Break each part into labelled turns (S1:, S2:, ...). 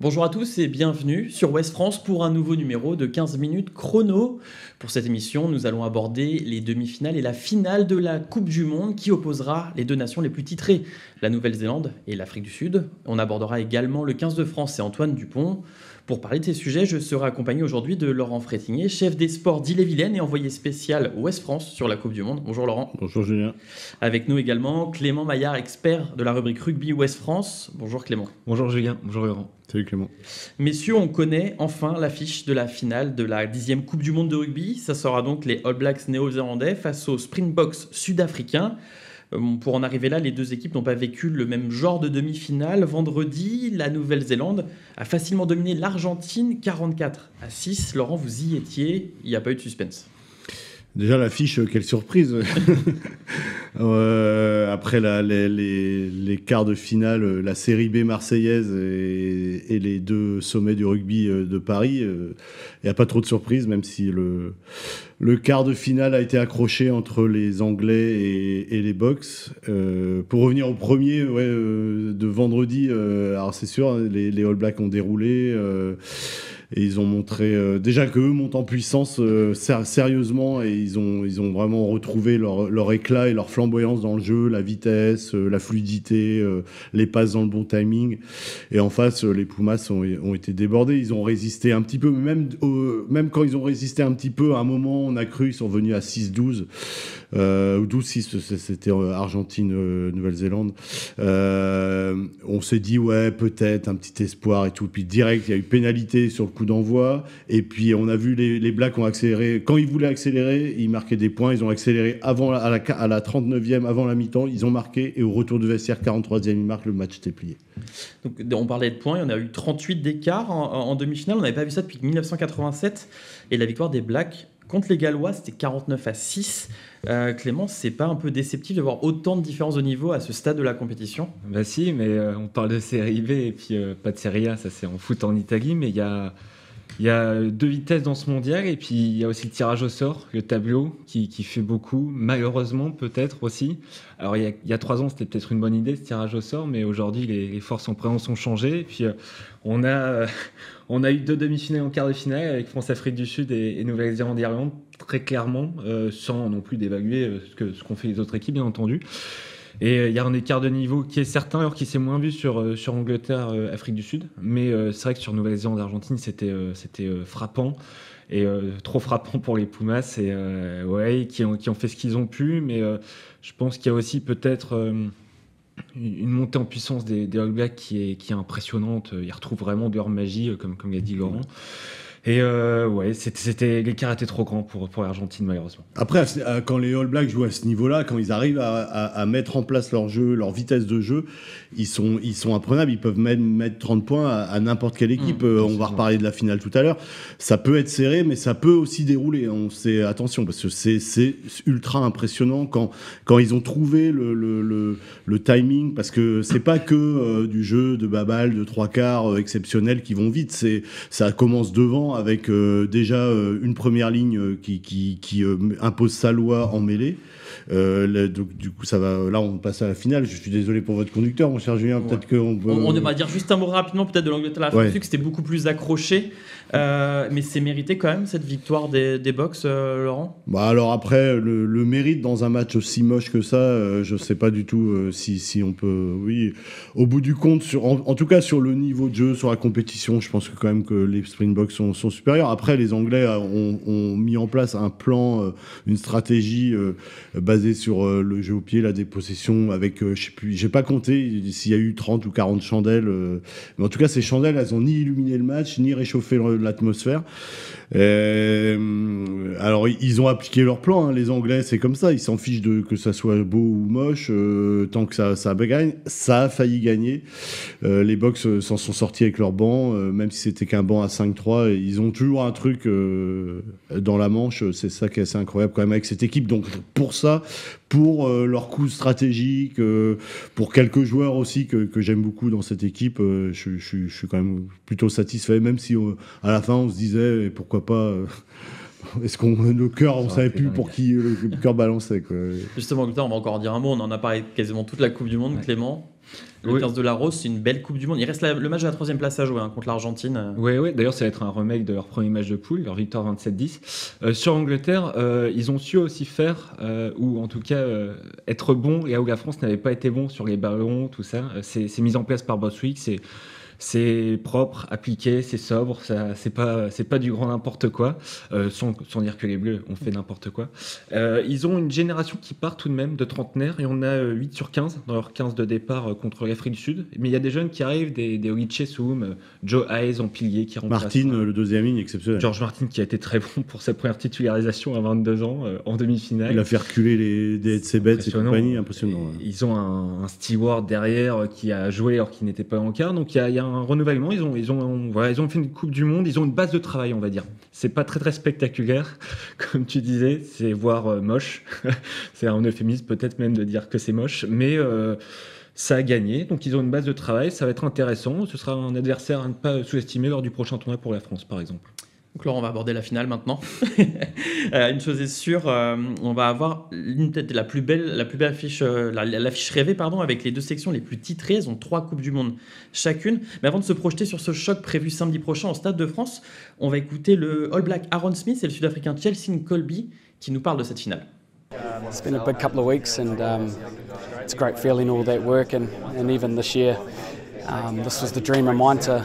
S1: Bonjour à tous et bienvenue sur Ouest France pour un nouveau numéro de 15 minutes chrono. Pour cette émission, nous allons aborder les demi-finales et la finale de la Coupe du Monde qui opposera les deux nations les plus titrées, la Nouvelle-Zélande et l'Afrique du Sud. On abordera également le 15 de France et Antoine Dupont. Pour parler de ces sujets, je serai accompagné aujourd'hui de Laurent Frétinier, chef des sports d'Ille-et-Vilaine et envoyé spécial Ouest France sur la Coupe du Monde. Bonjour Laurent.
S2: Bonjour Julien.
S1: Avec nous également Clément Maillard, expert de la rubrique rugby Ouest France. Bonjour Clément.
S3: Bonjour Julien, bonjour Laurent.
S2: Salut Clément.
S1: Messieurs, on connaît enfin l'affiche de la finale de la 10e Coupe du Monde de rugby. Ça sera donc les All Blacks néo-zélandais face aux Springboks sud-africains. Pour en arriver là, les deux équipes n'ont pas vécu le même genre de demi-finale. Vendredi, la Nouvelle-Zélande a facilement dominé l'Argentine 44-6. Laurent, vous y étiez, il n'y a pas eu de suspense.
S2: Déjà l'affiche, quelle surprise. Après les quarts de finale, la série B marseillaise et les deux sommets du rugby de Paris, il n'y a pas trop de surprises, même si le quart de finale a été accroché entre les Anglais et les Box. Pour revenir au premier de vendredi, alors c'est sûr, les All Blacks ont déroulé. Et ils ont montré déjà qu'eux montent en puissance sérieusement et ils ont vraiment retrouvé leur éclat et leur flamboyance dans le jeu, la vitesse, la fluidité, les passes dans le bon timing. Et en face, les Pumas ont été débordés. Ils ont résisté un petit peu, même quand ils ont résisté un petit peu, à un moment, on a cru, ils sont venus à 6-12. 12-6, c'était Argentine, Nouvelle-Zélande. On s'est dit, ouais, peut-être un petit espoir et tout. Puis direct, il y a eu pénalité sur le coup d'envoi. Et puis, on a vu les Blacks ont accéléré. Quand ils voulaient accélérer, ils marquaient des points. Ils ont accéléré à la 39e, avant la mi-temps. Ils ont marqué. Et au retour du vestiaire, 43e, ils marquent. Le match était plié.
S1: Donc, on parlait de points. Il y en a eu 38 d'écart en demi-finale. On n'avait pas vu ça depuis 1987. Et la victoire des Blacks contre les Gallois, c'était 49-6. Clément, c'est pas un peu déceptif de voir autant de différences de niveau à ce stade de la compétition ?
S3: Bah si, mais on parle de série B et puis pas de série A, ça c'est en foot en Italie, mais il y a deux vitesses dans ce mondial et puis il y a aussi le tirage au sort, le tableau qui fait beaucoup, malheureusement peut-être aussi. Alors il y a 3 ans c'était peut-être une bonne idée ce tirage au sort, mais aujourd'hui les forces en présence ont changé et puis on a eu 2 demi-finales en quart de finale avec France-Afrique du Sud et Nouvelle-Zélande-Irlande, très clairement, sans non plus d'évaluer ce qu'ont fait les autres équipes, bien entendu. Et il y a un écart de niveau qui est certain, alors qu'il s'est moins vu sur Angleterre-Afrique du Sud. Mais c'est vrai que sur Nouvelle-Zélande-Argentine, c'était frappant. Et trop frappant pour les Pumas, qui ont fait ce qu'ils ont pu. Mais je pense qu'il y a aussi peut-être une montée en puissance des All Blacks qui est impressionnante. Ils retrouvent vraiment de leur magie, comme l'a dit Laurent. Et l'écart était trop grand pour l'Argentine, malheureusement.
S2: Après, quand les All Blacks jouent à ce niveau-là, quand ils arrivent à mettre en place leur jeu, leur vitesse de jeu, ils sont imprenables. Ils peuvent même mettre 30 points à n'importe quelle équipe. On va reparler de la finale tout à l'heure. Ça peut être serré, mais ça peut aussi dérouler. Attention, parce que c'est ultra impressionnant quand ils ont trouvé le timing, parce que c'est pas que du jeu de baballe, de 3/4 exceptionnel qui vont vite. Ça commence devant avec déjà une première ligne qui impose sa loi en mêlée. Donc, du coup, ça va. Là, on passe à la finale. Je suis désolé pour votre conducteur, mon cher Julien. Peut-être qu'on peut.
S1: On va dire juste un mot rapidement, peut-être de l'Angleterre à la fin, que c'était beaucoup plus accroché. Mais c'est mérité quand même cette victoire des Box, Laurent ?
S2: Alors après, le mérite dans un match aussi moche que ça, je sais pas du tout si on peut. Oui, au bout du compte, en tout cas sur le niveau de jeu, sur la compétition, je pense que quand même que les Springboks sont supérieurs. Après, les Anglais ont mis en place un plan, une stratégie basée sur le jeu au pied, la dépossession, avec, je sais plus, j'ai pas compté s'il y a eu 30 ou 40 chandelles. Mais en tout cas, ces chandelles, elles ont ni illuminé le match, ni réchauffé l'atmosphère. Alors, ils ont appliqué leur plan, hein. Les Anglais, c'est comme ça. Ils s'en fichent que ça soit beau ou moche, tant que ça gagne. Ça a failli gagner. Les Box s'en sont sortis avec leur banc, même si c'était qu'un banc à 5-3. Ils ont toujours un truc dans la manche. C'est ça qui est assez incroyable quand même avec cette équipe. Donc, pour ça, pour leur coup stratégique, pour quelques joueurs aussi que j'aime beaucoup dans cette équipe, je suis quand même plutôt satisfait, même si à la fin on se disait pourquoi pas est-ce qu'on le cœur, on savait plus pour qui le cœur balançait, quoi.
S1: Justement, on va encore dire un mot, on en a parlé quasiment toute la Coupe du Monde, Clément. Le 15 de la Rose, c'est une belle Coupe du Monde. Il reste le match de la 3e place à jouer contre l'Argentine.
S3: Oui, d'ailleurs, ça va être un remake de leur premier match de poule, leur victoire 27-10. Sur l'Angleterre, ils ont su aussi faire, ou en tout cas être bons, là où la France n'avait pas été bon sur les ballons, tout ça. C'est mis en place par Boswick, c'est propre, appliqué, c'est sobre, c'est pas du grand n'importe quoi, sans dire que les Bleus ont fait n'importe quoi. Ils ont une génération qui part tout de même de trentenaires, et on a 8 sur 15 dans leur 15 de départ contre l'Afrique du Sud. Mais il y a des jeunes qui arrivent, des Oliche Soum, Joe Hayes en pilier qui remplace.
S2: Martin, le deuxième ligne, exceptionnel.
S3: George Martin qui a été très bon pour sa première titularisation à 22 ans en demi-finale.
S2: Il a fait reculer les DHC-Bets et compagnie, impressionnant.
S3: Ils ont un steward derrière qui a joué alors qu'il n'était pas en quart, donc il y a un renouvellement. Ils ont fait une Coupe du Monde, ils ont une base de travail, on va dire. C'est pas très spectaculaire, comme tu disais, c'est voire moche. C'est un euphémisme peut-être même de dire que c'est moche, mais ça a gagné, donc ils ont une base de travail, ça va être intéressant. Ce sera un adversaire à ne pas sous-estimer lors du prochain tournoi pour la France, par exemple.
S1: Donc Laurent, on va aborder la finale maintenant. Une chose est sûre, on va avoir peut-être la plus belle affiche, l'affiche rêvée, avec les deux sections les plus titrées. Elles ont 3 Coupes du Monde chacune. Mais avant de se projeter sur ce choc prévu samedi prochain au Stade de France, on va écouter le All Black Aaron Smith et le Sud-Africain Chelsea Colby qui nous parlent de cette finale.
S4: It's been a big couple of weeks, and it's a great feeling, all that work, and even this year, this was the dream of mine to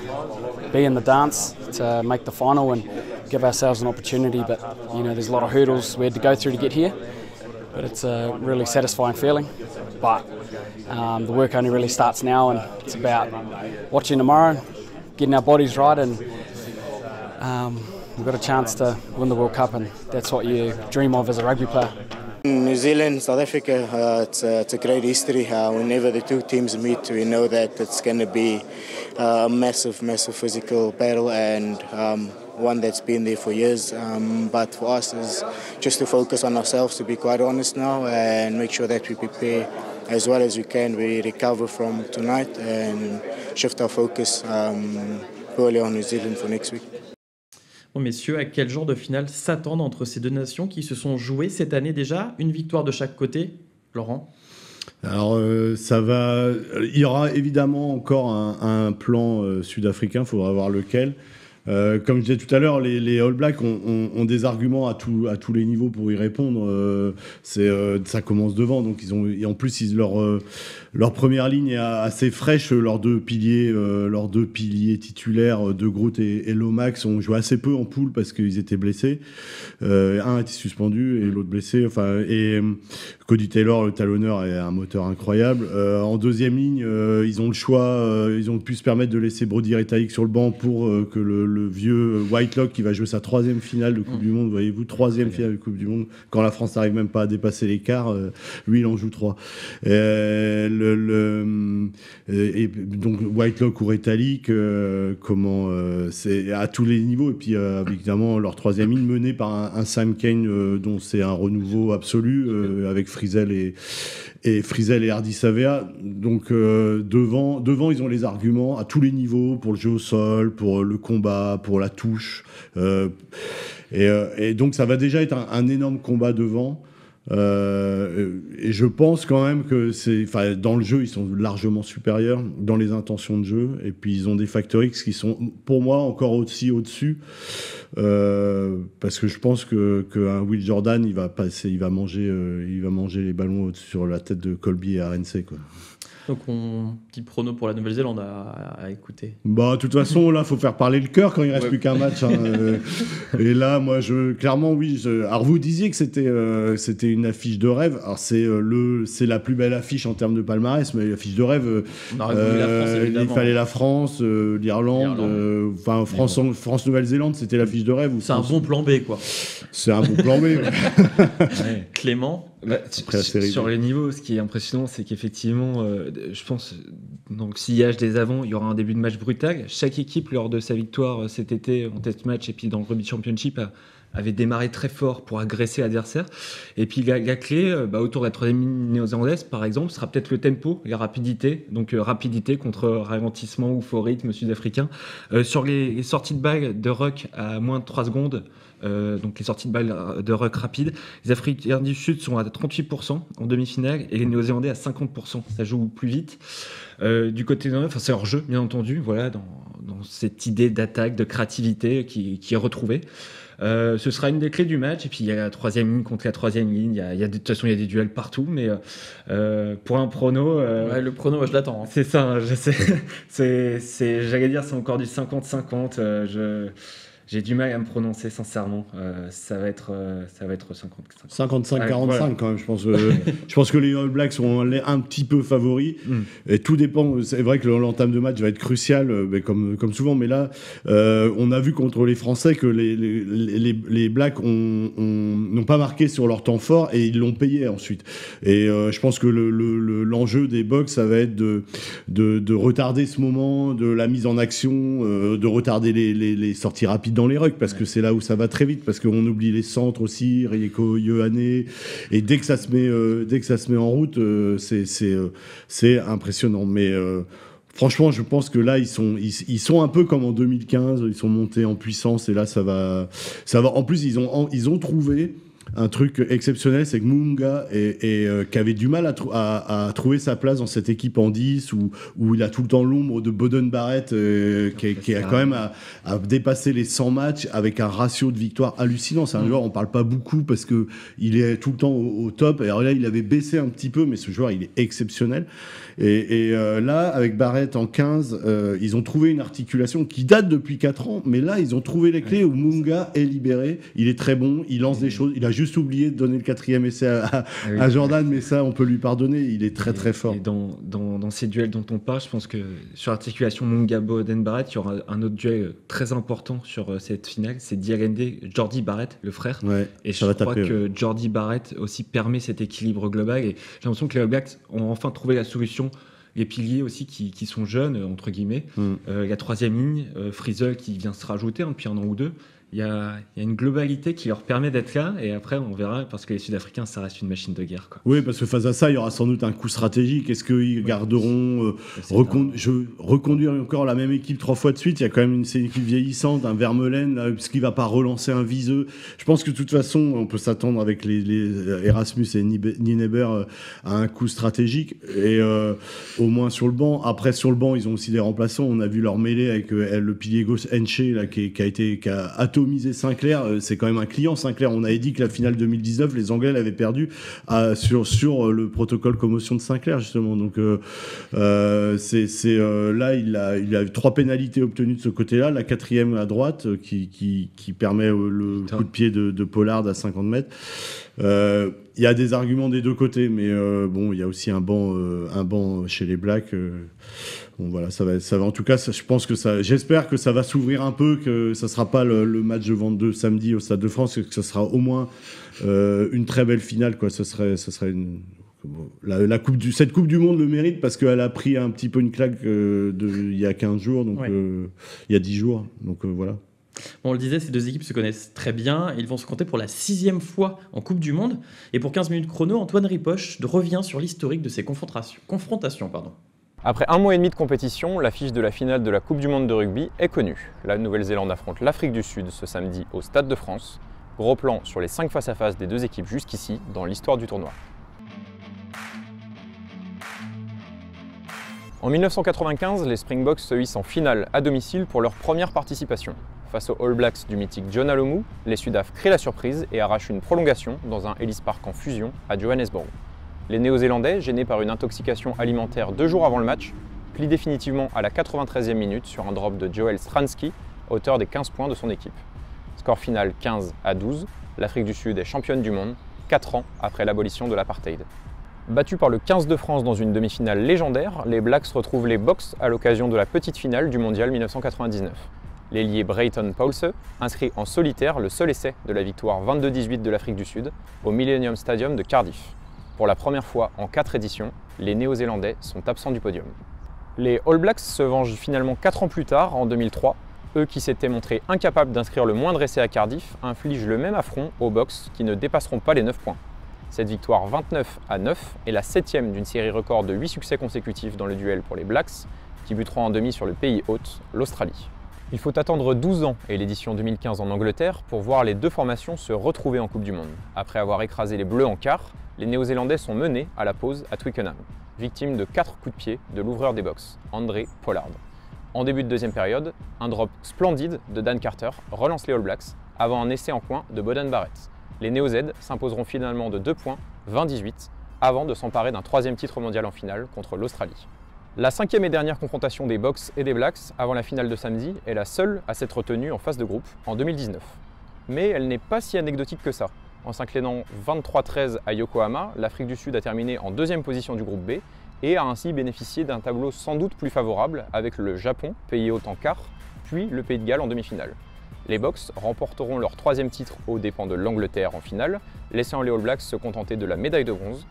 S4: be in the dance, to make the final and give ourselves an opportunity. But there's a lot of hurdles we had to go through to get here. But it's a really satisfying feeling. But the work only really starts now, and it's about watching tomorrow, getting our bodies right, and we've got a chance to win the World Cup, and that's what you dream of as a rugby player.
S5: New Zealand, South Africa, it's a great history. Whenever the two teams meet, we know that it's going to be a massive physical battle, and one that's been there for years. But for us, is just to focus on ourselves, to be quite honest now, and make sure that we prepare as well as we can. We recover from tonight and shift our focus purely on New Zealand for next week.
S1: Bon, messieurs, à quel genre de finale s'attendent entre ces deux nations qui se sont jouées cette année déjà? Une victoire de chaque côté, Laurent?
S2: Alors, il y aura évidemment encore un plan sud-africain, il faudra voir lequel. Comme je disais tout à l'heure, les All Blacks ont des arguments à tous les niveaux pour y répondre. Ça commence devant, donc et en plus leur première ligne est assez fraîche. Leurs deux piliers titulaires, De Groot et Lomax, ont joué assez peu en poule parce qu'ils étaient blessés. Un était suspendu et l'autre blessé. Et Cody Taylor, le talonneur, est un moteur incroyable. En deuxième ligne, ils ont le choix. Ils ont pu se permettre de laisser Brody Retallick sur le banc pour que le vieux Whitelock, qui va jouer sa 3e finale de Coupe du Monde, voyez-vous, 3e finale de Coupe du Monde, quand la France n'arrive même pas à dépasser l'écart, lui il en joue 3. Et donc Whitelock ou Retallick, c'est à tous les niveaux, et puis évidemment leur 3e ligne menée par un Sam Cane dont c'est un renouveau absolu, avec Frizel et Hardy Savea. Donc devant ils ont les arguments à tous les niveaux, pour le jeu au sol, pour le combat, pour la touche, et donc ça va déjà être un énorme combat devant. Et je pense quand même que dans le jeu ils sont largement supérieurs dans les intentions de jeu, et puis ils ont des Factor X qui sont pour moi encore aussi au-dessus, parce que je pense qu'un Will Jordan il va manger les ballons sur la tête de Colby et RNC, quoi.
S1: Donc, petit prono pour la Nouvelle-Zélande à écouter.
S2: De toute façon, là, faut faire parler le cœur quand il reste plus qu'un match. Et là, moi, clairement, oui. Alors, vous disiez que c'était une affiche de rêve. Alors, c'est la plus belle affiche en termes de palmarès, mais l'affiche de rêve. Il fallait la France, l'Irlande. France-Nouvelle-Zélande, c'était l'affiche de rêve.
S1: C'est un bon plan B, quoi.
S2: C'est un bon plan B.
S1: Ouais. Clément.
S3: Sur les niveaux, ce qui est impressionnant, c'est qu'effectivement, je pense, donc sillage des avants, il y aura un début de match brutal. Chaque équipe, lors de sa victoire cet été en test match et puis dans le Rugby Championship, avait démarré très fort pour agresser l'adversaire. Et puis la clé, autour de la 3e ligne néo-zélandaise, par exemple, sera peut-être le tempo, la rapidité. Donc rapidité contre ralentissement ou faux rythme sud-africain. Sur les sorties de balle de ruck à moins de 3 secondes, donc les sorties de balles de ruck rapides, les Africains du Sud sont à 38% en demi-finale et les Néo-Zélandais à 50%. Ça joue plus vite. Du côté de c'est hors jeu, bien entendu, voilà, dans cette idée d'attaque, de créativité qui est retrouvée. Ce sera une des clés du match. Et puis il y a la troisième ligne contre la troisième ligne. De toute façon, il y a des duels partout. Mais pour un prono.
S1: Ouais, le prono, moi, je l'attends. Hein.
S3: C'est ça, je sais. J'allais dire, c'est encore du 50-50. J'ai du mal à me prononcer sincèrement. Ça va être 50-50.
S2: 55-45
S3: voilà.
S2: quand même. Je pense que les All Blacks sont un petit peu favoris. Et tout dépend. C'est vrai que l'entame de match va être crucial, comme souvent. Mais là, on a vu contre les Français que les Blacks n'ont pas marqué sur leur temps fort et ils l'ont payé ensuite. Et je pense que l'enjeu des Box, ça va être de retarder ce moment, de la mise en action, de retarder les sorties rapides dans les rucks, parce que c'est là où ça va très vite, parce qu'on oublie les centres aussi, Rieko, Ioane, et dès que ça se met en route, c'est impressionnant. Mais franchement, je pense que là, ils sont un peu comme en 2015, ils sont montés en puissance, et là, ça va. En plus, ils ont trouvé un truc exceptionnel, c'est que Munga qui avait du mal à trouver sa place dans cette équipe en 10 où il a tout le temps l'ombre de Beauden Barrett qui a quand même à dépasser les 100 matchs avec un ratio de victoire hallucinant. C'est un joueur, on parle pas beaucoup parce que il est tout le temps au top. Et alors là, il avait baissé un petit peu, mais ce joueur, il est exceptionnel. Et là, avec Barrett en 15, ils ont trouvé une articulation qui date depuis 4 ans, mais là, ils ont trouvé les clés où Munga est libéré. Il est très bon, il lance des choses. Il a juste oublié de donner le 4e essai à Jordan, mais ça, on peut lui pardonner. Il est très, très fort.
S3: Et dans ces duels dont on parle, je pense que sur l'articulation Munga-Beauden Barrett, il y aura un autre duel très important sur cette finale. C'est Diarende, Jordi Barrett, le frère.
S2: Ouais,
S3: et je crois que Jordi Barrett aussi permet cet équilibre global. Et j'ai l'impression que les All Blacks ont enfin trouvé la solution. Les piliers aussi qui sont jeunes, entre guillemets. La troisième ligne, Frizzell qui vient se rajouter depuis un an ou deux. Il y a une globalité qui leur permet d'être là, et après on verra, parce que les Sud-Africains, ça reste une machine de guerre, quoi.
S2: Oui, parce que face à ça, il y aura sans doute un coup stratégique. Est-ce qu'ils garderont reconduire encore la même équipe 3 fois de suite? Il y a quand même une équipe vieillissante, un Vermeulen, est-ce qu'il ne va pas relancer un Viseux? Je pense que de toute façon, on peut s'attendre avec les Erasmus et Nienaber à un coup stratégique, et au moins sur le banc. Après, sur le banc, ils ont aussi des remplaçants. On a vu leur mêlée avec le pilier gauche Enche, là, qui a atomisé Sinclair. C'est quand même un client, Sinclair. On avait dit que la finale 2019, les Anglais l'avaient perdu sur le protocole commotion de Sinclair, justement. Donc là, il a eu 3 pénalités obtenues de ce côté-là. La 4e à droite qui permet le coup de pied de Pollard à 50 mètres. Il y a des arguments des deux côtés, mais il y a aussi un banc chez les Blacks. Bon, voilà, ça va. En tout cas, j'espère que ça va s'ouvrir un peu, que ça sera pas le match de 22 samedi au Stade de France, que ça sera au moins une très belle finale, quoi. Ce serait cette Coupe du Monde le mérite, parce qu'elle a pris un petit peu une claque il y a 15 jours, donc il y a 10 jours, donc voilà.
S1: Bon, on le disait, ces deux équipes se connaissent très bien. Ils vont se compter pour la 6e fois en Coupe du Monde. Et pour 15 minutes chrono, Antoine Ripoche revient sur l'historique de ces confrontations.
S6: Après 1 mois et demi de compétition, l'affiche de la finale de la Coupe du Monde de rugby est connue. La Nouvelle-Zélande affronte l'Afrique du Sud ce samedi au Stade de France. Gros plan sur les 5 face-à-face des deux équipes jusqu'ici dans l'histoire du tournoi. En 1995, les Springboks se hissent en finale à domicile pour leur première participation. Face aux All Blacks du mythique John Alomu, les Sudaf créent la surprise et arrachent une prolongation dans un Ellis Park en fusion à Johannesburg. Les Néo-Zélandais, gênés par une intoxication alimentaire 2 jours avant le match, plient définitivement à la 93e minute sur un drop de Joel Stransky, auteur des 15 points de son équipe. Score final 15-12, l'Afrique du Sud est championne du monde, 4 ans après l'abolition de l'apartheid. Battus par le 15 de France dans une demi-finale légendaire, les Blacks retrouvent les Boks à l'occasion de la petite finale du Mondial 1999. L'ailier Brayton Paulse inscrit en solitaire le seul essai de la victoire 22-18 de l'Afrique du Sud au Millennium Stadium de Cardiff. Pour la première fois en 4 éditions, les Néo-Zélandais sont absents du podium. Les All Blacks se vengent finalement 4 ans plus tard, en 2003. Eux qui s'étaient montrés incapables d'inscrire le moindre essai à Cardiff infligent le même affront aux Boks qui ne dépasseront pas les 9 points. Cette victoire 29-9 est la 7e d'une série record de 8 succès consécutifs dans le duel pour les Blacks, qui buteront en demi sur le pays hôte, l'Australie. Il faut attendre 12 ans et l'édition 2015 en Angleterre pour voir les deux formations se retrouver en Coupe du Monde. Après avoir écrasé les Bleus en quart, Les Néo-Zélandais sont menés à la pause à Twickenham, victimes de 4 coups de pied de l'ouvreur des box, André Pollard. En début de deuxième période, un drop splendide de Dan Carter relance les All Blacks avant un essai en coin de Beauden Barrett. Les Néo-Z s'imposeront finalement de 2 points, 20-18, avant de s'emparer d'un 3e titre mondial en finale contre l'Australie. La 5e et dernière confrontation des Box et des Blacks avant la finale de samedi est la seule à s'être tenue en phase de groupe en 2019. Mais elle n'est pas si anecdotique que ça. En s'inclinant 23-13 à Yokohama, l'Afrique du Sud a terminé en 2e position du groupe B et a ainsi bénéficié d'un tableau sans doute plus favorable avec le Japon, pays hôte en quart, puis le Pays de Galles en demi-finale. Les Box remporteront leur 3e titre aux dépens de l'Angleterre en finale, laissant les All Blacks se contenter de la médaille de bronze.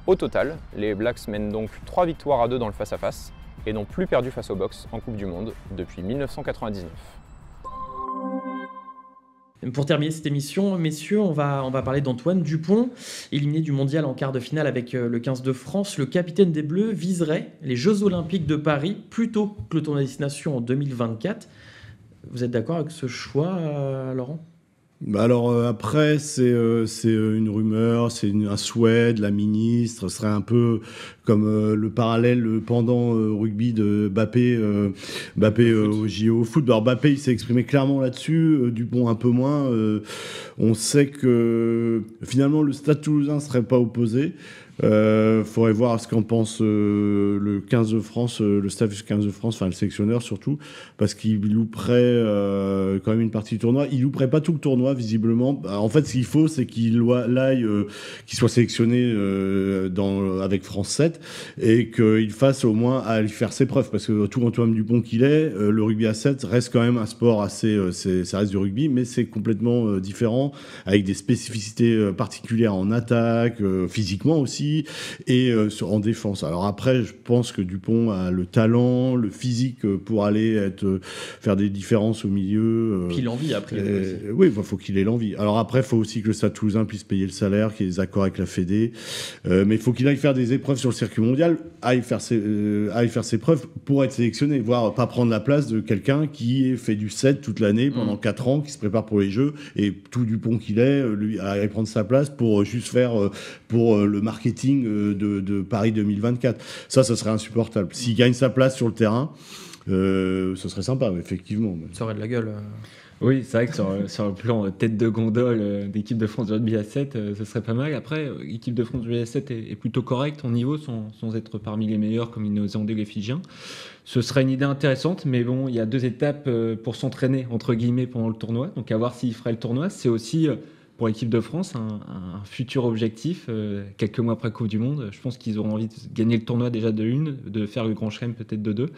S6: Au total, les Blacks mènent donc 3 victoires à 2 dans le face-à-face et n'ont plus perdu face aux Box en Coupe du Monde depuis 1999.
S1: Pour terminer cette émission, messieurs, on va parler d'Antoine Dupont, éliminé du mondial en quart de finale avec le 15 de France. Le capitaine des Bleus viserait les Jeux Olympiques de Paris plutôt que le tournoi destination en 2024. Vous êtes d'accord avec ce choix, Laurent ?
S2: Bah alors après c'est une rumeur, c'est un souhait de la ministre, ce serait un peu comme le parallèle, le pendant rugby de Mbappé au JO foot. Alors Mbappé il s'est exprimé clairement là-dessus, Dupont un peu moins. On sait que finalement le Stade Toulousain serait pas opposé. Faudrait voir ce qu'en pense le 15 de France, le staff du 15 de France, enfin le sélectionneur surtout, parce qu'il louperait quand même une partie du tournoi. Il louperait pas tout le tournoi visiblement. En fait, ce qu'il faut, c'est qu'il soit sélectionné avec France 7 et qu'il fasse au moins à lui faire ses preuves, parce que tout Antoine Dupont qu'il est, le rugby à 7 reste quand même un sport assez, ça reste du rugby, mais c'est complètement différent, avec des spécificités particulières en attaque, physiquement aussi. Et en défense. Alors après, je pense que Dupont a le talent, le physique pour aller faire des différences au milieu.
S1: Puis l'envie après.
S2: Oui, il faut qu'il ait l'envie. Alors après, il faut aussi que le Stade Toulousain puisse payer le salaire, qu'il y ait des accords avec la Fédé. Mais il faut qu'il aille faire des épreuves sur le circuit mondial, aille faire ses preuves pour être sélectionné, voire pas prendre la place de quelqu'un qui fait du 7 toute l'année pendant 4 ans, qui se prépare pour les Jeux, et tout Dupont qu'il est, lui, aille prendre sa place pour juste faire pour le marketing de Paris 2024. Ça serait insupportable. S'il gagne sa place sur le terrain, ce serait sympa, effectivement.
S1: Ça aurait de la gueule.
S3: Oui, c'est vrai que sur le plan tête de gondole d'équipe de France de rugby à 7, ce serait pas mal. Après, l'équipe de France de rugby à 7 est plutôt correcte en niveau, sans être parmi les meilleurs comme les Néo-Zélandais et les Fidjiens. Ce serait une idée intéressante, mais bon, il y a 2 étapes pour s'entraîner, entre guillemets, pendant le tournoi. Donc à voir s'il ferait le tournoi. C'est aussi pour l'équipe de France un futur objectif, quelques mois après Coupe du Monde. Je pense qu'ils auront envie de gagner le tournoi déjà de 1, de faire le Grand Chelem peut-être de 2.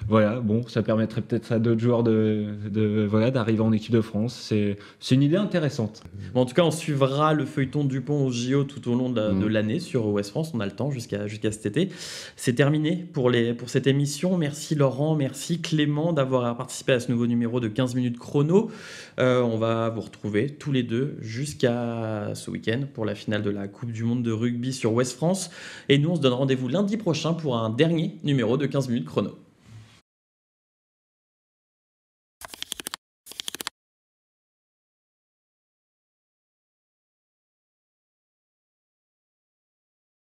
S3: Voilà, bon, ça permettrait peut-être à d'autres joueurs d'arriver en équipe de France. C'est une idée intéressante.
S1: Bon, en tout cas, on suivra le feuilleton Dupont au JO tout au long de l'année sur Ouest France. On a le temps jusqu'à cet été. C'est terminé pour cette émission. Merci Laurent, merci Clément d'avoir participé à ce nouveau numéro de 15 minutes chrono. On va vous retrouver tous les deux jusqu'à ce week-end pour la finale de la Coupe du Monde de rugby sur Ouest France. Et nous, on se donne rendez-vous lundi prochain pour un dernier numéro de 15 minutes chrono.